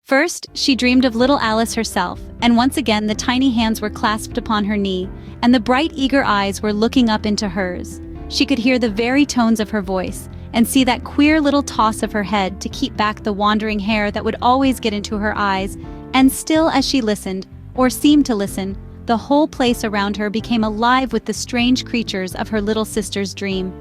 First, she dreamed of little Alice herself, and once again the tiny hands were clasped upon her knee, and the bright, eager eyes were looking up into hers. She could hear the very tones of her voice, and see that queer little toss of her head to keep back the wandering hair that would always get into her eyes, and still as she listened, or seemed to listen, the whole place around her became alive with the strange creatures of her little sister's dream.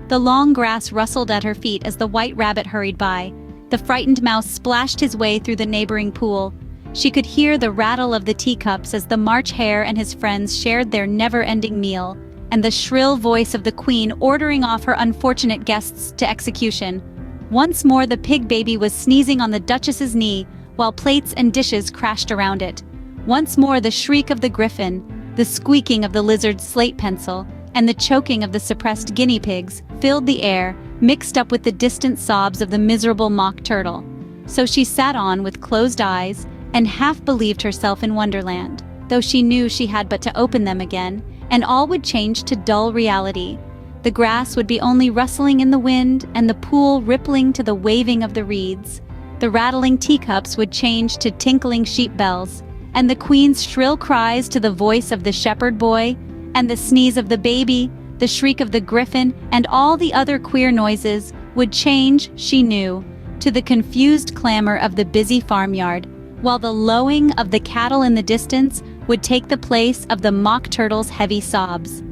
The long grass rustled at her feet as the white rabbit hurried by. The frightened mouse splashed his way through the neighboring pool. She could hear the rattle of the teacups as the March Hare and his friends shared their never-ending meal, and the shrill voice of the queen ordering off her unfortunate guests to execution. Once more the pig baby was sneezing on the Duchess's knee, while plates and dishes crashed around it. Once more the shriek of the griffin, the squeaking of the lizard's slate pencil, and the choking of the suppressed guinea pigs filled the air, mixed up with the distant sobs of the miserable mock turtle. So she sat on with closed eyes and half believed herself in Wonderland, though she knew she had but to open them again, and all would change to dull reality. The grass would be only rustling in the wind, and the pool rippling to the waving of the reeds. The rattling teacups would change to tinkling sheep bells, and the queen's shrill cries to the voice of the shepherd boy, and the sneeze of the baby, the shriek of the griffin, and all the other queer noises would change, she knew, to the confused clamor of the busy farmyard, while the lowing of the cattle in the distance would take the place of the mock turtle's heavy sobs.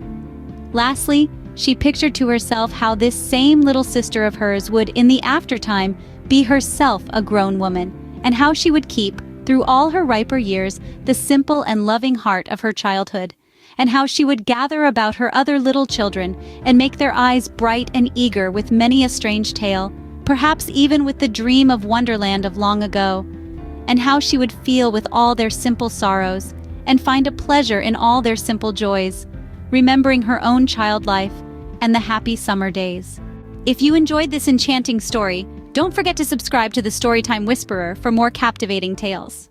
Lastly, she pictured to herself how this same little sister of hers would, in the aftertime, be herself a grown woman, and how she would keep, through all her riper years, the simple and loving heart of her childhood, and how she would gather about her other little children and make their eyes bright and eager with many a strange tale, perhaps even with the dream of Wonderland of long ago, and how she would feel with all their simple sorrows and find a pleasure in all their simple joys, remembering her own child life and the happy summer days. If you enjoyed this enchanting story, don't forget to subscribe to the Storytime Whisperer for more captivating tales.